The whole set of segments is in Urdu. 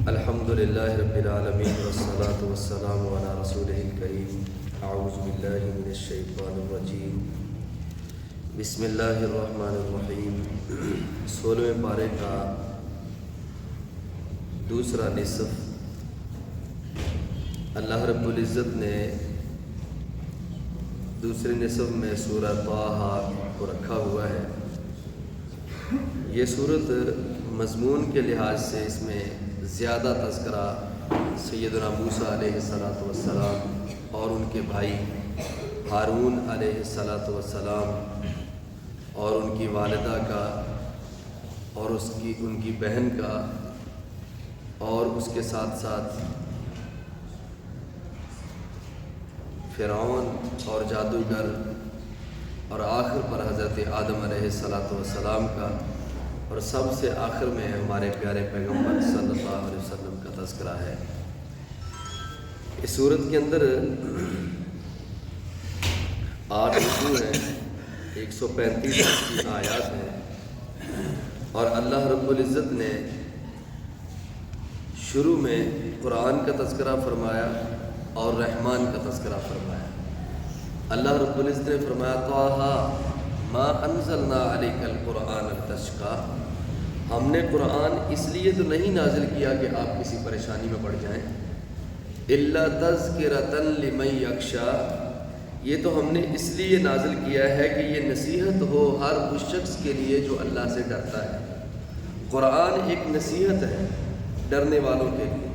الحمد للہ رب العالمین والصلاة والسلام علی رسولہ الکریم اعوذ باللہ من الشیطان الرجیم بسم اللہ الرحمن الرحیم 16ویں پارے کا دوسرا نصف اللہ رب العزت نے دوسرے نصف میں سورہ طٰہٰ کو رکھا ہوا ہے۔ یہ صورت مضمون کے لحاظ سے اس میں زیادہ تذکرہ سیدنا موسیٰ علیہ السلام اور ان کے بھائی ہارون علیہ السلام اور ان کی والدہ کا اور ان کی بہن کا اور اس کے ساتھ ساتھ فرعون اور جادوگر اور آخر پر حضرت آدم علیہ السلام کا اور سب سے آخر میں ہمارے پیارے پیغمبر صلی اللہ علیہ وسلم کا تذکرہ ہے۔ اس صورت کے اندر 8 رکوع ہیں، 135 کی آیات ہیں، اور اللہ رب العزت نے شروع میں قرآن کا تذکرہ فرمایا اور رحمان کا تذکرہ فرمایا۔ اللہ رب العزت نے فرمایا طٰہٰ ما انزلنا علیک القرآن لتشقیٰ، ہم نے قرآن اس لیے تو نہیں نازل کیا کہ آپ کسی پریشانی میں پڑ جائیں، الا تذکرۃ لمن یخشیٰ، یہ تو ہم نے اس لیے نازل کیا ہے کہ یہ نصیحت ہو ہر اس شخص کے لیے جو اللہ سے ڈرتا ہے۔ قرآن ایک نصیحت ہے ڈرنے والوں کے لیے۔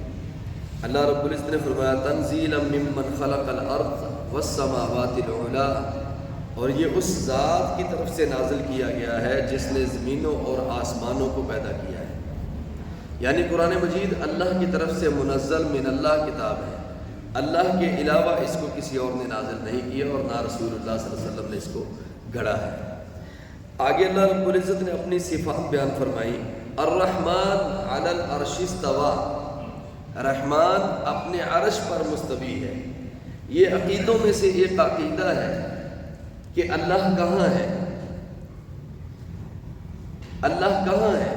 اللہ رب العزت نے فرمایا تنزیلا ممن خلق الارض والسماوات العلی، اور یہ اس ذات کی طرف سے نازل کیا گیا ہے جس نے زمینوں اور آسمانوں کو پیدا کیا ہے۔ یعنی قرآن مجید اللہ کی طرف سے منزل من اللہ کتاب ہے، اللہ کے علاوہ اس کو کسی اور نے نازل نہیں کیا اور نہ رسول اللہ صلی اللہ علیہ وسلم نے اس کو گھڑا ہے۔ آگے اللہ رب العزت نے اپنی صفات بیان فرمائی، الرحمن علی العرش استویٰ، رحمان اپنے عرش پر مستوی ہے۔ یہ عقیدوں میں سے ایک عقیدہ ہے کہ اللہ کہاں ہے، اللہ کہاں ہے۔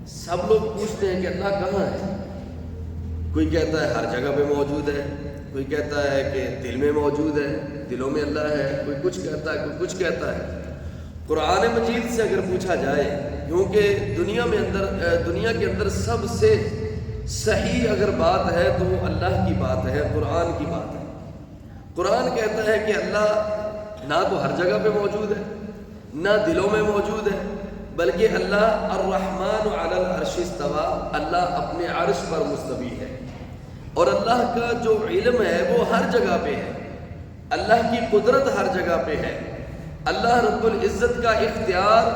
سب لوگ پوچھتے ہیں کہ اللہ کہاں ہے۔ کوئی کہتا ہے ہر جگہ پہ موجود ہے، کوئی کہتا ہے کہ دل میں موجود ہے، دلوں میں اللہ ہے، کوئی کچھ کہتا ہے، کوئی کچھ کہتا ہے۔ قرآن مجید سے اگر پوچھا جائے، کیونکہ دنیا کے اندر سب سے صحیح اگر بات ہے تو وہ اللہ کی بات ہے، قرآن کی بات ہے۔ قرآن کہتا ہے کہ اللہ نہ تو ہر جگہ پہ موجود ہے، نہ دلوں میں موجود ہے، بلکہ اللہ الرحمن علی العرش استویٰ، اللہ اپنے عرش پر مستوی ہے، اور اللہ کا جو علم ہے وہ ہر جگہ پہ ہے، اللہ کی قدرت ہر جگہ پہ ہے، اللہ رب العزت کا اختیار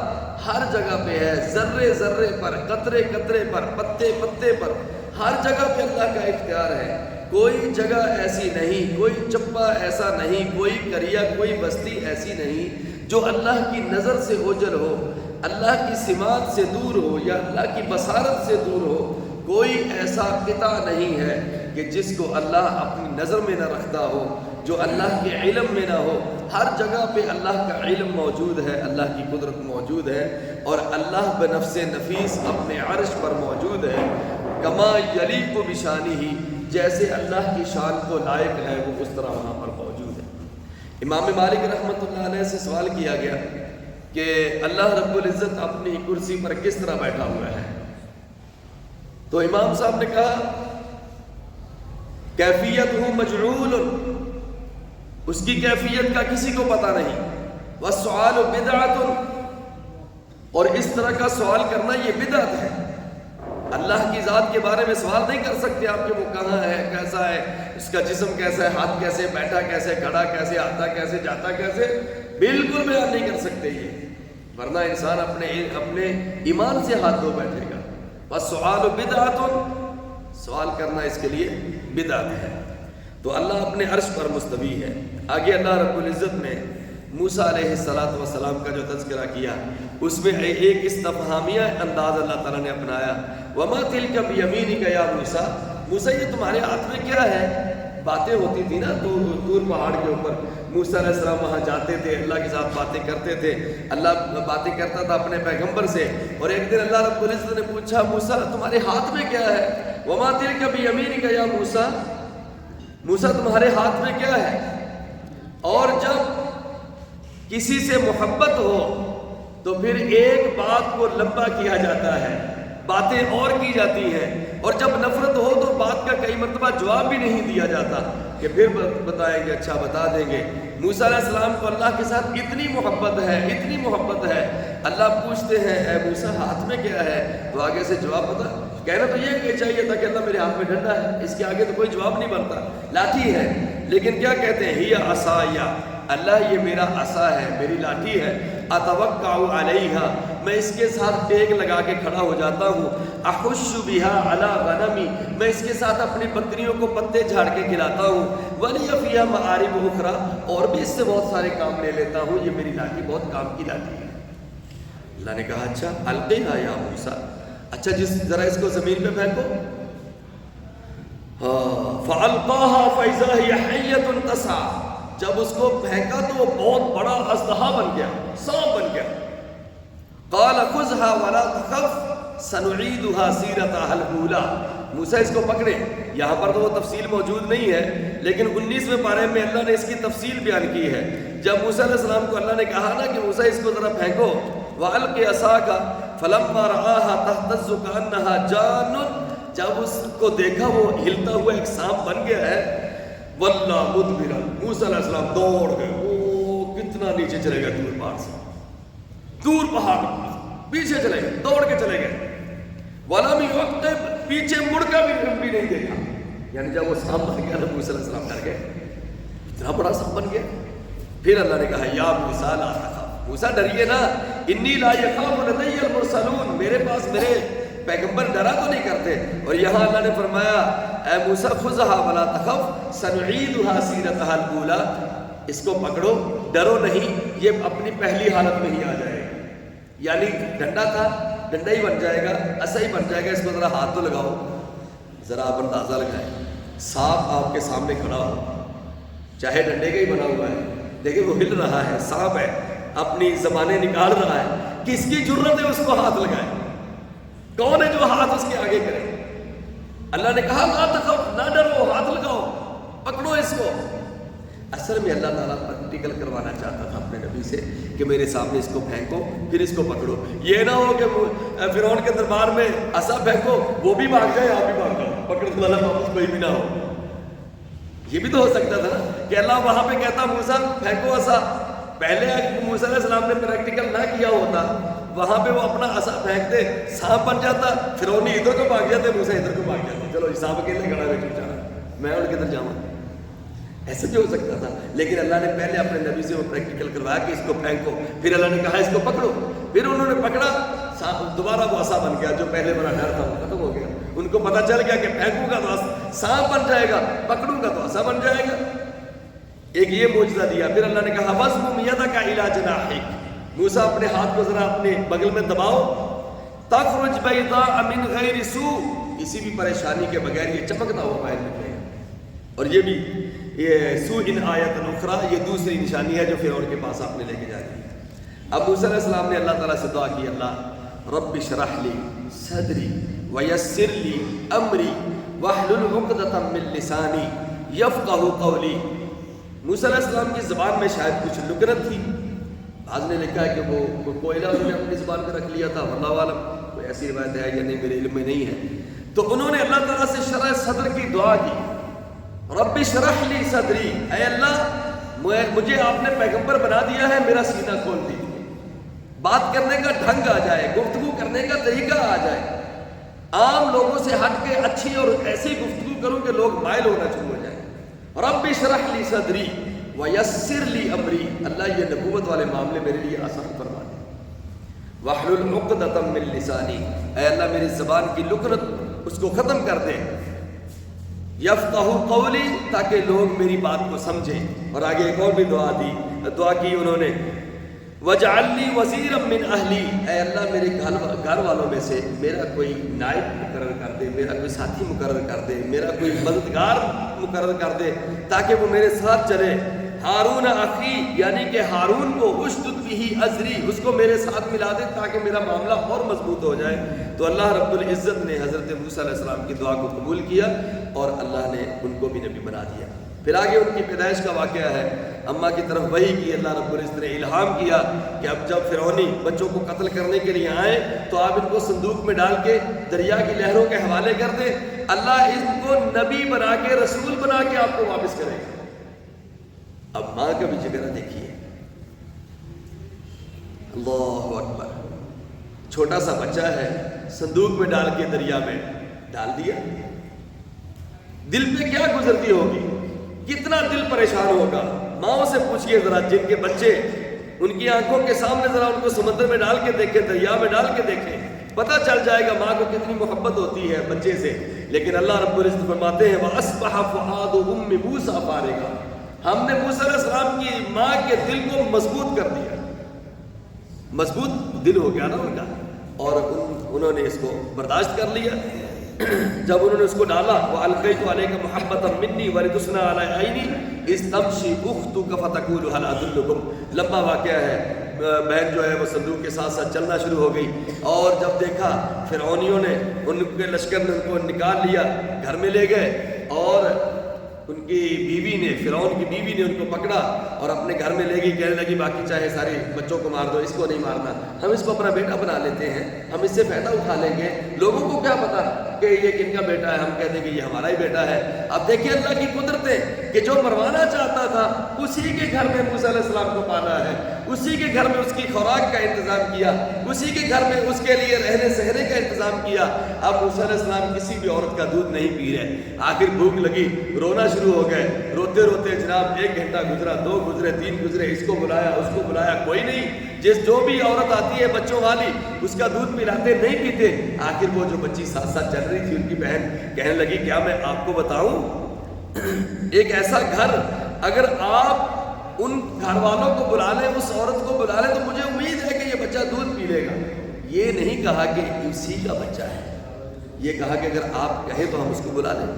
ہر جگہ پہ ہے، ذرے ذرے پر، قطرے قطرے پر، پتے پتے پر، ہر جگہ پہ اللہ کا اختیار ہے۔ کوئی جگہ ایسی نہیں، کوئی چپا ایسا نہیں، کوئی قریہ، کوئی بستی ایسی نہیں جو اللہ کی نظر سے اوجھل ہو، اللہ کی سماعت سے دور ہو یا اللہ کی بصارت سے دور ہو۔ کوئی ایسا قطع نہیں ہے کہ جس کو اللہ اپنی نظر میں نہ رکھتا ہو، جو اللہ کے علم میں نہ ہو۔ ہر جگہ پہ اللہ کا علم موجود ہے، اللہ کی قدرت موجود ہے، اور اللہ بنفس نفیس اپنے عرش پر موجود ہے۔ کما یلیق بشانہ، جیسے اللہ کی شان کو لائق ہے وہ اس طرح وہاں پر موجود ہے۔ امام مالک رحمۃ اللہ علیہ سے سوال کیا گیا کہ اللہ رب العزت اپنی کرسی پر کس طرح بیٹھا ہوا ہے، تو امام صاحب نے کہا کیفیتہ مجہول، اس کی کیفیت کا کسی کو پتہ نہیں، والسؤال بدعۃ، اور اس طرح کا سوال کرنا یہ بدعت ہے۔ اللہ کی ذات کے بارے میں سوال نہیں کر سکتے آپ کہ وہ کہاں ہے، کیسا ہے، اس کا جسم کیسا ہے، ہاتھ کیسے، بیٹھا کیسے، کھڑا کیسے، آتا کیسے، جاتا کیسے، بالکل بیان نہیں کر سکتے یہ، ورنہ انسان اپنے ایمان سے ہاتھ دھو بیٹھے گا۔ بس سوال بدعۃ، سوال کرنا اس کے لیے بدعت ہے۔ تو اللہ اپنے عرش پر مستوی ہے۔ آگے اللہ رب العزت نے موسیٰ علیہ السلام کا جو تذکرہ کیا، اس میں ایک استفہامیہ انداز اللہ تعالیٰ نے اپنایا، وَمَا تِلْكَ بِيَمِينِكَ يَا مُوسیٰ، موسیٰ یہ تمہارے ہاتھ میں کیا ہے؟ باتیں ہوتی تھی نا طور پہاڑ کے اوپر، موسیٰ علیہ السلام وہاں جاتے تھے، اللہ کے ساتھ باتیں کرتے تھے، اللہ باتیں کرتا تھا اپنے پیغمبر سے. اور ایک دن اللہ رب العزت نے پوچھا موسیٰ تمہارے ہاتھ میں کیا ہے؟ وما تلک بیمینک یا موسیٰ، موسیٰ تمہارے ہاتھ میں کیا ہے؟ اور جب کسی سے محبت ہو تو پھر ایک بات کو لمبا کیا جاتا ہے، باتیں اور کی جاتی ہیں، اور جب نفرت ہو تو بات کا کئی مرتبہ جواب بھی نہیں دیا جاتا کہ پھر بتائیں گے، اچھا بتا دیں گے. موسیٰ علیہ السلام کو اللہ کے ساتھ اتنی محبت ہے، اتنی محبت ہے. اللہ پوچھتے ہیں اے موسیٰ ہاتھ میں کیا ہے؟ تو آگے سے جواب بتا، کہنا تو یہ کہ چاہیے تھا کہ اللہ میرے ہاتھ میں ڈنڈا ہے، اس کے آگے تو کوئی جواب نہیں بنتا، لاٹھی ہے. لیکن کیا کہتے ہیں ہی عصایا، اللہ یہ میرا عصا ہے، میری لاٹھی ہے. اتوکع علیہا، میں اس کے ساتھ ٹیک لگا کے کھڑا ہو جاتا ہوں. احش بها علی غنمی، میں اس کے ساتھ اپنی بکریوں کو پتے جھاڑ کے کھلاتا ہوں. ولی فیہا معارب اخرى، اور بھی اس سے بہت سارے کام لے لیتا ہوں، یہ میری لاٹھی بہت کام کی لاٹھی ہے. اللہ نے کہا اچھا القیہا یا موسیٰ، اچھا ذرا اس کو زمین پہ پھینکو. فالقاها فاذا هي حیۃ تسعى، جب اس کو پھینکا تو وہ بہت بڑا اژدہا بن گیا، سانپ بن گیا. قال خذها ولا تخف سنعيدها سيرتها الاولى، موسیٰ اس کو پکڑے. یہاں پر تو وہ تفصیل موجود نہیں ہے، لیکن 19ویں پارے میں اللہ نے اس کی تفصیل بیان کی ہے. جب موسیٰ علیہ السلام کو اللہ نے کہا نا کہ موسیٰ اس کو ذرا پھینکو، وَأَلْقِ عَصَاكَ فَلَمَّا رَآهَا تَهْتَزُّ كَأَنَّهَا جَانٌ، جب اس کو دیکھا وہ ہلتا ہوا ایک سانپ بن گیا ہے. واللہ مدبرا، موسیٰ علیہ السلام دوڑ گئے. وہ کتنا نیچے چلے گئے طور پہاڑ سے، طور پہاڑ پیچھے چلے گئے، دوڑ کے چلے گئے. ولم يعقب، پیچھے مڑ کر بھی نہیں دیکھا. یعنی جب وہ سانپ بن گیا نا موسیٰ علیہ السلام ڈر گئے، اتنا بڑا سانپ بن گیا. پھر اللہ نے کہا یا موسیٰ لا تخف، موسیٰ ڈریے نا، انی لا یخاف لدی المرسلون، میرے پاس میرے پیغمبر ڈرا تو نہیں کرتے. اور یہاں اللہ نے فرمایا اے موسیٰ خذها ولا تخف سنعيدها سيرتها الاولى، اس کو پکڑو، ڈرو نہیں، یہ اپنی پہلی حالت میں ہی آ جائے گا. یعنی ڈنڈا تھا، ڈنڈا ہی بن جائے گا، ایسا ہی بن جائے گا. اس کو ذرا ہاتھ تو لگاؤ، ذرا آپ اندازہ لگائیں. سانپ آپ کے سامنے کھڑا ہو، چاہے ڈنڈے کا ہی بنا ہوا ہے، لیکن وہ ہل رہا ہے، سانپ ہے، اپنی زبانیں نکال رہا ہے. کس کی جرت ہے اس کو ہاتھ لگائے؟ کون ہے جو ہاتھ اس کے آگے کرے؟ اللہ نے کہا لا تخف، نہ ڈرو، ہاتھ لگاؤ، پکڑو اس کو. اصل میں اللہ تعالیٰ پریکٹیکل کروانا چاہتا تھا اپنے نبی سے کہ میرے سامنے اس کو پھینکو، پھر اس کو پکڑو. یہ نہ ہو کہ فرعون کے دربار میں عصا پھینکو، وہ بھی بھاگ جائے، آپ بھی بھاگ جاؤ، پکڑنے والا واپس کوئی بھی نہ ہو. یہ بھی تو ہو سکتا تھا نا کہ اللہ وہاں پہ کہتا موسیٰ پھینکو عصا. پہلے موسیٰ علیہ السلام نے پریکٹیکل نہ کیا ہوتا، وہاں پہ وہ اپنا عصا پھینکتے، سانپ بن جاتا، فرعونی ادھر کو بھاگ جاتے، موسیٰ ادھر کو بھاگ جاتے. چلو سانپ اکیلے کھڑا ہوئے کیوں جانا، میں ان کے ادھر جاؤں. ایسے بھی ہو سکتا تھا، لیکن اللہ نے پہلے اپنے نبی سے وہ پریکٹیکل کروایا کہ اس کو پھینکو. پھر اللہ نے کہا اس کو پکڑو، پھر انہوں نے پکڑا، دوبارہ وہ عصا بن گیا. جو پہلے بڑا ڈر تھا وہ ختم ہو گیا. ان کو پتا چل گیا کہ پھینکوں گا تو سانپ بن جائے گا، پکڑوں گا تو عصا بن جائے گا. ایک یہ معجزہ دیا. پھر اللہ نے کہا وَضْمُمْ يَدَكَ إِلَىٰ جَنَاحِكَ، موسیٰ اپنے ہاتھ کو ذرا اپنے بغل میں دباؤ. تَخْرُجْ بَيْضَاءَ مِنْ غَيْرِ سُوءٍ، کسی بھی پریشانی کے بغیر یہ چمکتا ہوا باہر نکلے گا. اور یہ بھی یہ سوء آیت اخرى، یہ دوسری نشانی ہے جو فرعون کے پاس آپ نے لے کے جا رہی ہے. اب موسیٰ علیہ السلام نے اللہ تعالیٰ سے دعا کی اللہ رب اشرح لی صدری ویسر لی امری واحلل عقدۃ من لسانی یفقہوا قولی. موسیٰ علیہ السلام کی زبان میں شاید کچھ لکنت تھی. بعض نے لکھا ہے کہ وہ کوئلہ انہوں نے اپنی زبان میں رکھ لیا تھا، واللہ عالم، کوئی ایسی روایت ہے یا نہیں، میرے علم میں نہیں ہے. تو انہوں نے اللہ تعالیٰ سے شرح صدر کی دعا کی. رب اشرح لی صدری، اے اللہ مجھے آپ نے پیغمبر بنا دیا ہے، میرا سینہ کھول دیجیے، بات کرنے کا ڈھنگ آ جائے، گفتگو کرنے کا طریقہ آ جائے، عام لوگوں سے ہٹ کے اچھی اور ایسی گفتگو کروں کہ لوگ مائل ہونا شروع ہو جائیں. رب اشرح لی صدری ویسر لی امری، اللہ یہ نبوت والے معاملے میرے لیے آسان فرما دے. واحلل عقدۃ من لسانی، اے اللہ میری زبان کی لکنت اس کو ختم کر دے. یفقہوا قولی، تاکہ لوگ میری بات کو سمجھیں. اور آگے ایک اور بھی دعا کی انہوں نے وَاجْعَلْ لِي وَزِيرًا مِّنْ أَهْلِي، اے اللہ میرے گھر والوں میں سے میرا کوئی نائب مقرر کر دے، میرا کوئی ساتھی مقرر کر دے، میرا کوئی مددگار مقرر کر دے تاکہ وہ میرے ساتھ چلے۔ ہارون اخی، یعنی کہ ہارون کو اشدد بہ ازری، اس کو میرے ساتھ ملا دے تاکہ میرا معاملہ اور مضبوط ہو جائے۔ تو اللہ رب العزت نے حضرت موسیٰ علیہ السلام کی دعا کو قبول کیا اور اللہ نے ان کو بھی نبی بنا دیا۔ پھر آگے ان کی پیدائش کا واقعہ ہے، اماں کی طرف وحی کی، اللہ رب العزت نے الہام کیا کہ اب جب فرعونی بچوں کو قتل کرنے کے لیے آئیں تو آپ ان کو صندوق میں ڈال کے دریا کی لہروں کے حوالے کر دیں، اللہ ان کو نبی بنا کے رسول بنا کے آپ کو واپس کرے گا۔ اب ماں کا بھی جگرا دیکھیے، اللہ اکبر، چھوٹا سا بچہ ہے، صندوق میں ڈال کے دریا میں ڈال دیا، دل پہ کیا گزرتی ہوگی، کتنا دل پریشان ہوگا۔ ماں سے پوچھئے ذرا، جن کے بچے ان کی آنکھوں کے سامنے ذرا ان کو سمندر میں ڈال کے دیکھیں، دریا میں ڈال کے دیکھیں، پتہ چل جائے گا ماں کو کتنی محبت ہوتی ہے بچے سے۔ لیکن اللہ رب العزت فرماتے ہیں وَأَصْبَحَ فُؤَادُ أُمِّ مُوسَىٰ فَارِغًا، ہم نے موسیٰ علیہ السلام کی ماں کے دل کو مضبوط کر دیا، مضبوط دل ہو گیا نا ان کا، اور انہوں نے اس کو برداشت کر لیا۔ جب انہوں نے اس کو ڈالا، وَأَلْقَيْتُ عَلَيْكَ مَحَبَّةً مِّنِّي وَلِتُصْنَعَ عَلَىٰ عَيْنِي إِذْ تَمْشِي أُخْتُكَ فَتَقُولُ هَلْ أَدُلُّكُمْ، لمبا واقعہ ہے۔ بہن جو ہے وہ صندوق کے ساتھ ساتھ چلنا شروع ہو گئی، اور جب دیکھا فرعونیوں نے، ان کے لشکر نے ان کو نکال لیا، گھر میں لے گئے، اور ان کی بیوی نے، فرعون کی بیوی نے ان کو پکڑا اور اپنے گھر میں لے گئی، کہنے لگی باقی چاہے سارے بچوں کو مار دو، اس کو نہیں مارنا، ہم اس کو اپنا بیٹا بنا لیتے ہیں، ہم اس سے فائدہ اٹھا لیں گے، لوگوں کو کیا پتا کہ یہ کن کا بیٹا ہے، ہم کہہ دیں کہ یہ ہمارا ہی بیٹا ہے۔ اب دیکھیں اللہ کی قدرتیں کہ جو مروانا چاہتا تھا اسی کے گھر میں موسیٰ علیہ السلام کو پالا ہے، اسی کے گھر میں اس کی خوراک کا انتظام کیا، اسی کے گھر میں اس کے لیے رہنے سہنے کا انتظام کیا۔ اب موسیٰ علیہ السلام کسی بھی عورت کا دودھ نہیں پی رہے، آخر بھوک لگی، رونا شروع ہو گئے، روتے روتے جناب 1 گھنٹہ گزرا، 2 گزرے، 3 گزرے، اس کو بلایا اس کو بلایا، کوئی نہیں، جو بھی عورت آتی ہے بچوں والی اس کا دودھ پلاتے نہیں پیتے۔ آخر وہ جو بچی ساتھ ساتھ چل رہی تھی ان کی بہن کہنے لگی کیا میں آپ کو بتاؤں، ایک ایسا گھر اگر آپ ان گھر والوں کو بلا لیں، اس عورت کو بلا لیں، تو مجھے امید ہے کہ یہ بچہ دودھ پی لے گا۔ یہ نہیں کہا کہ اسی کا بچہ ہے، یہ کہا کہ اگر آپ کہیں تو ہم اس کو بلا لیں۔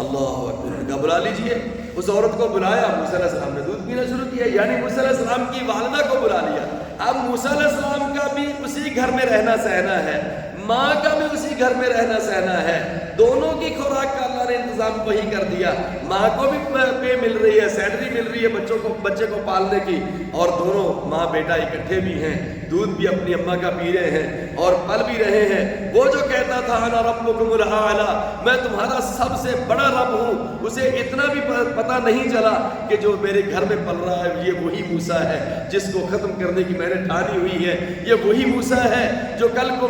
اللہ اکبر، کہا بلا لیجئے۔ اس عورت کو بلایا، موسیٰ علیہ السلام نے دودھ پینا شروع کیا، یعنی موسیٰ علیہ السلام کی والدہ کو بلا لیا۔ اب موسیٰ علیہ السلام کا بھی اسی گھر میں رہنا سہنا ہے، ماں کا بھی اسی گھر میں رہنا سہنا ہے، دونوں کی خوراک کا اللہ نے انتظام وہی کر دیا، ماں کو بھی پے مل رہی ہے، سیلری مل رہی ہے بچے کو پالنے کی، اور دونوں ماں بیٹا اکٹھے بھی ہیں، دودھ بھی اپنی اماں کا پی رہے ہیں اور پل بھی رہے ہیں۔ وہ جو کہتا تھا انا ربکم الاعلی، میں تمہارا سب سے بڑا رب ہوں، اسے اتنا بھی پتہ نہیں چلا کہ جو میرے گھر میں پل رہا ہے یہ وہی موسیٰ ہے جس کو ختم کرنے کی میں نے ٹھانی ہوئی ہے، یہ وہی موسیٰ ہے جو کل کو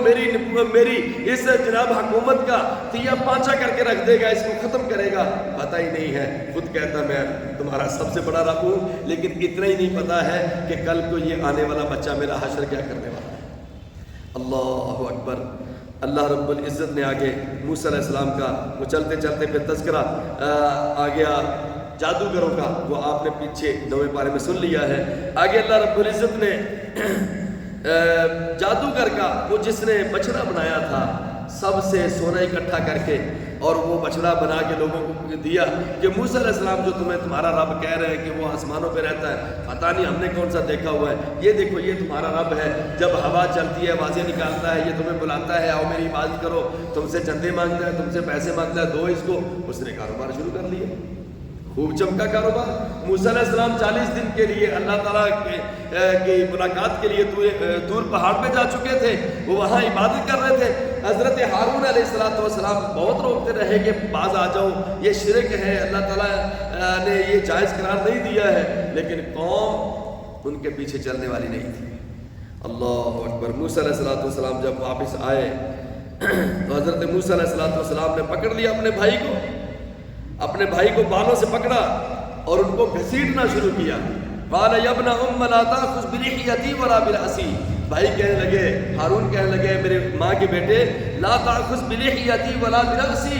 میری اس جناب حکومت کا تیا پانچا کر کے رکھ دے گا، اس کو ختم کرے گا۔ پتہ ہی نہیں ہے، خود کہتا میں تمہارا سب سے بڑا رب ہوں، لیکن اتنا ہی نہیں پتا ہے کہ کل کو یہ آنے والا بچہ میرا حشر کیا کرنے والا ہے۔ اللہ اکبر۔ اللہ رب العزت نے آگے موسیٰ علیہ السلام کا وہ چلتے چلتے پھر تذکرہ آ گیا جادوگروں کا، وہ آپ نے پیچھے 9ویں پارے میں سن لیا ہے۔ آگے اللہ رب العزت نے جادوگر کا، وہ جس نے بچڑا بنایا تھا سب سے سونا اکٹھا کر کے، اور وہ بچڑا بنا کے لوگوں کو دیا کہ موسیٰ علیہ السلام جو تمہیں تمہارا رب کہہ رہے ہیں کہ وہ آسمانوں پہ رہتا ہے، پتہ نہیں ہم نے کون سا دیکھا ہوا ہے، یہ دیکھو یہ تمہارا رب ہے، جب ہوا چلتی ہے آوازیں نکالتا ہے، یہ تمہیں بلاتا ہے آؤ میری عبادت کرو، تم سے چندے مانگتا ہے، تم سے پیسے مانگتا ہے، دو اس کو۔ اس نے کاروبار شروع کر لیا، خوب چمکا کاروبار۔ موسیٰ علیہ السلام 40 دن کے لیے اللہ تعالیٰ کی ملاقات کے لیے طور پہاڑ پہ جا چکے تھے، وہ وہاں عبادت کر رہے تھے۔ حضرت ہارون علیہ السلام بہت روکتے رہے کہ باز آ جاؤ، یہ شرک ہے، اللہ تعالیٰ نے یہ جائز قرار نہیں دیا ہے، لیکن قوم ان کے پیچھے چلنے والی نہیں تھی۔ اللہ اکبر۔ موسیٰ علیہ السلام جب واپس آئے تو حضرت موسیٰ علیہ السلام نے پکڑ لیا اپنے بھائی کو بالوں سے پکڑا اور ان کو گھسیٹنا شروع کیا۔ قال یا ابن ام لا تأخذ بلحیتی ولا برأسی، بھائی کہنے لگے، ہارون کہنے لگے میرے ماں کے بیٹے، لا تأخذ بلحیتی ولا برأسی،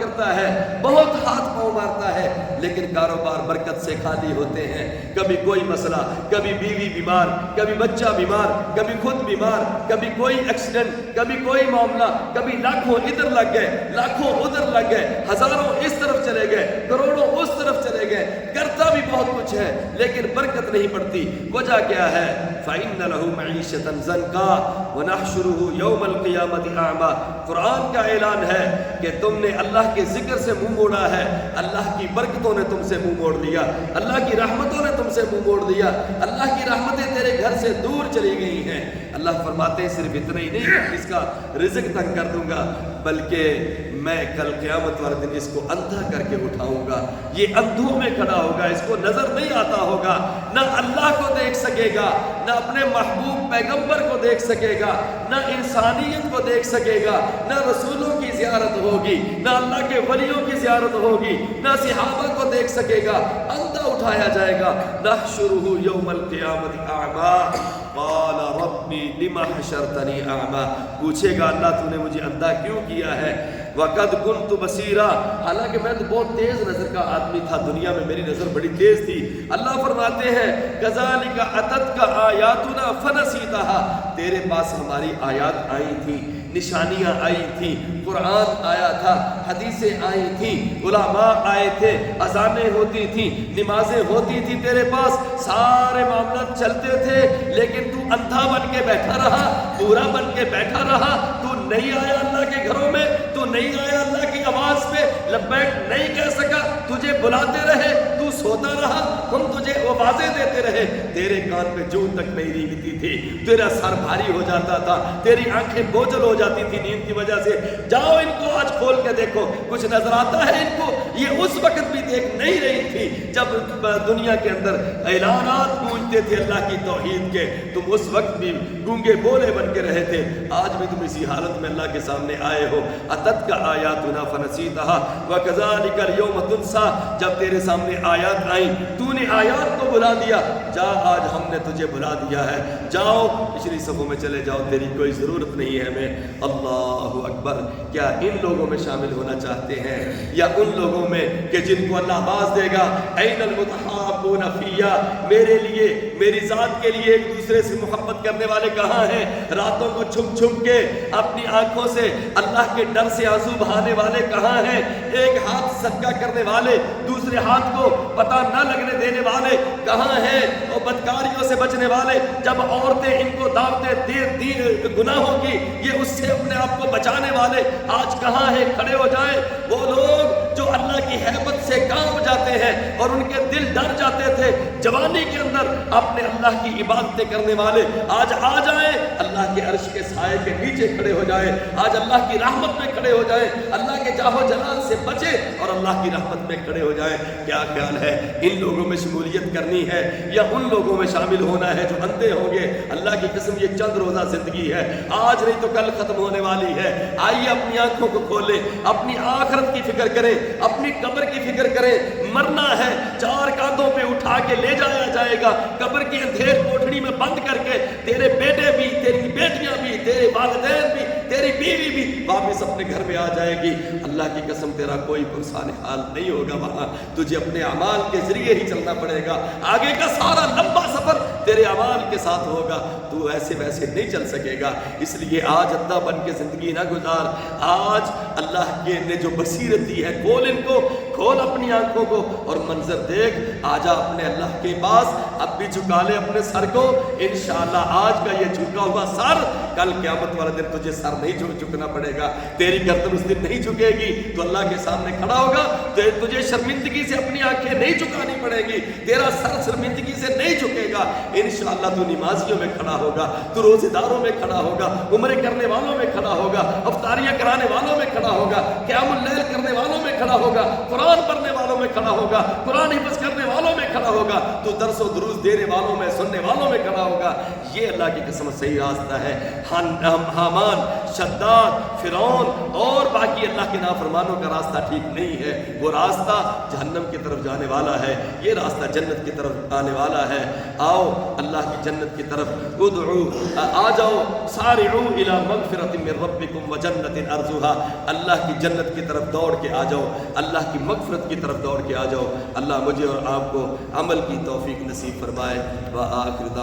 کرتا ہے، بہت ہاتھ پاؤں مارتا ہے، لیکن کاروبار برکت سے خالی ہوتے ہیں۔ کبھی کوئی مسئلہ، کبھی بیوی بیمار، کبھی بچہ بیمار، کبھی خود بیمار، کبھی کوئی ایکسیڈنٹ، کبھی کوئی معاملہ، کبھی لاکھوں ادھر لگ گئے، لاکھوں ادھر لگ گئے، ہزاروں اس طرف چلے گئے، کروڑوں اس طرف چلے گئے، کرتا بھی بہت کچھ ہے لیکن برکت نہیں پڑتی۔ وجہ کیا ہے؟ فَإِنَّ لَهُ مَعِيشَةً ضَنْكَا وَنَحْشُرُهُ يَوْمَ الْقِيَامَةِ أَعْمَىٰ۔ قرآن کا اعلان ہے کہ تم نے اللہ کے ذکر سے منہ موڑا ہے، اللہ کی برکتوں نے تم سے منہ موڑ لیا، اللہ کی رحمتوں نے تم سے منہ موڑ دیا، اللہ کی رحمتیں تیرے گھر سے دور چلی گئی ہیں۔ اللہ فرماتے ہیں صرف اتنا ہی نہیں کہ اس کا رزق تنگ کر دوں گا، بلکہ میں کل قیامت والے دن اس کو اندھا کر کے اٹھاؤں گا، یہ اندھوں میں کھڑا ہوگا، اس کو نظر نہیں آتا ہوگا، نہ اللہ کو دیکھ سکے گا، نہ اپنے محبوب پیغمبر کو دیکھ سکے گا، نہ انسانیت کو دیکھ سکے گا، نہ رسولوں کی زیارت ہوگی، نہ اللہ کے ولیوں کی زیارت ہوگی، نہ صحابہ کو دیکھ سکے گا، اندھا اٹھایا جائے گا۔ نحشرہ یوم القیامت اعمیٰ قال ربی لم حشرتنی اعمیٰ، پوچھے گا اللہ تو نے مجھے اندھا کیوں کیا ہے؟ وَقَدْ كُنْتُ بَصِيرًا، حالانکہ میں تو بہت تیز نظر کا آدمی تھا، دنیا میں میری نظر بڑی تیز تھی۔ اللہ فرماتے ہیں كَذَلِكَ أَتَتْكَ آيَاتُنَا فَنَسِيتَهَا، تیرے پاس ہماری آیات آئی تھیں، نشانیاں آئی تھیں، قرآن آیا تھا، حدیثیں آئی تھیں، علماء آئے تھے، اذانیں ہوتی تھیں، نمازیں ہوتی تھیں، تیرے پاس سارے معاملات چلتے تھے، لیکن تو اندھا بن کے بیٹھا رہا، بورا بن کے بیٹھا رہا، تو نہیں آیا اللہ کے گھروں میں، تو نہیں آیا اللہ کی آواز پہ لبیک نہیں کہہ سکا، تجھے بلاتے رہے، تو سوتا رہا، ہم تجھے آوازیں دیتے رہے، تیرے کان پہ جون تک نہیں ریگتی تھی، تیرا سر بھاری ہو جاتا تھا، تیری آنکھیں بوجھل ہو جاتی تھی نیند کی وجہ سے۔ جاؤ ان کو آج کھول کے دیکھو، کچھ نظر آتا ہے ان کو؟ یہ اس وقت بھی دیکھ نہیں رہی تھی جب دنیا کے اندر اعلانات گونجتے تھے اللہ کی توحید کے، تم اس وقت بھی گونگے بولے بن کے رہے تھے، آج بھی تم اسی حالت میں اللہ کے سامنے آئے ہو۔ اتت کا آیاتنا فنسیتها وکذالک اليوم تنسا، جب تیرے سامنے آیات آئیں تو نے آیات کو بلا دیا، جا آج ہم نے تجھے بلا دیا ہے، جاؤ پچھلی صفوں میں چلے جاؤ، تیری کوئی ضرورت نہیں ہے ہمیں۔ اللہ اکبر، کیا ان لوگوں میں شامل ہونا چاہتے ہیں یا ان لوگوں میں کہ جن کو اللہ باز دے گا؟ این المتحابون فیہ، میرے لیے، میری ذات کے لیے ایک دوسرے سے محبت کرنے والے کہاں ہیں؟ راتوں کو چھپ چھپ کے اپنی آنکھوں سے اللہ کے ڈر سے آنسو بہانے والے کہاں ہیں؟ ایک ہاتھ صدقہ کرنے والے، دوسرے ہاتھ کو پتہ نہ لگنے دینے والے کہاں ہیں؟ اور بدکاریوں سے بچنے والے، جب عورتیں ان کو دعوتیں دین گناہوں کی، یہ اس سے اپنے آپ کو بچانے والے آج کہاں ہیں؟ کھڑے ہو جائیں۔ وہ لوگ جو اللہ کی حیبت سے کانپ جاتے ہیں اور ان کے دل ڈر جاتے تھے جوانی کے اندر اپنے اللہ کی عبادتیں کرنے والے، آج آ جائیں، اللہ کے عرش کے سائے کے نیچے کھڑے ہو جائیں، آج اللہ کی رحمت میں کھڑے ہو جائیں، اللہ کے جاہ و جلال سے بچے اور اللہ کی رحمت میں کھڑے ہو جائیں۔ کیا خیال ہے، ان لوگوں میں شمولیت کرنی ہے یا ان لوگوں میں شامل ہونا ہے جو اندھے ہوں گے؟ اللہ کی قسم یہ چند روزہ زندگی ہے، آج نہیں تو کل ختم ہونے والی ہے۔ آئیے اپنی آنکھوں کو کھولیں، اپنی آخرت کی فکر کریں، اپنی قبر کی فکر کریں۔ مرنا ہے، چار کاندھوں پہ اٹھا کے لے جایا جائے گا، قبر کی اندھیر کوٹھڑی میں بند کر کے تیرے بیٹے بھی، تیری بیٹیاں بھی، تیرے والدین بھی، تیری بیوی بھی واپس اپنے گھر میں آ جائے گی۔ اللہ کی قسم تیرا کوئی پرسان حال نہیں ہوگا وہاں، تجھے اپنے اعمال کے ذریعے ہی چلنا پڑے گا، آگے کا سارا لمبا سفر تیرے اعمال کے ساتھ ہوگا، تو ایسے ویسے نہیں چل سکے گا۔ اس لیے آج اندھا بن کے زندگی نہ گزار، آج اللہ کے نے جو بصیرت دی ہے کھول ان کو، کھول اپنی آنکھوں کو اور منظر دیکھ، آجا اپنے اللہ کے پاس، اب بھی جھکا لے اپنے سر کو، انشاءاللہ آج کا یہ جھکا ہوا سر کل قیامت والے دن تجھے سر نہیں جھکنا پڑے گا، تیری گردن اس دن نہیں جھکے گی، تو اللہ کے سامنے کھڑا ہوگا، تجھے شرمندگی سے اپنی آنکھیں نہیں جھکانی پڑے گی، تیرا سر شرمندگی سے نہیں جھکے گا، انشاءاللہ تو نمازیوں میں کھڑا ہوگا، تو روزے داروں میں کھڑا ہوگا، عمرے کرنے والوں میں کھڑا ہوگا، افطاریاں کرانے والوں میں کھڑا ہوگا، قیام اللیل کرنے والوں میں کھڑا ہوگا، قرآن پڑھنے والوں میں کھڑا ہوگا، قرآن حفظ کرنے والوں میں کھڑا ہوگا، تو درس و دروس دینے والوں میں، سننے والوں میں کھڑا ہوگا۔ یہ اللہ کی قسم صحیح راستہ ہے۔ حامان، شداد، فرعون اور باقی اللہ کے نافرمانوں کا راستہ ٹھیک نہیں ہے، وہ راستہ جہنم کی طرف جانے والا ہے، یہ راستہ جنت کی طرف آنے والا ہے۔ آؤ اللہ کی جنت کی طرف ادعو، آ جاؤ، سارعو الی مغفرۃ من ربکم وجنۃ ارضها، اللہ کی جنت کی طرف دوڑ کے آ جاؤ، اللہ کی مغفرت کی طرف دوڑ کے آ جاؤ۔ اللہ مجھے اور آپ کو عمل کی توفیق نصیب فرمائے۔ وآخر دعوانا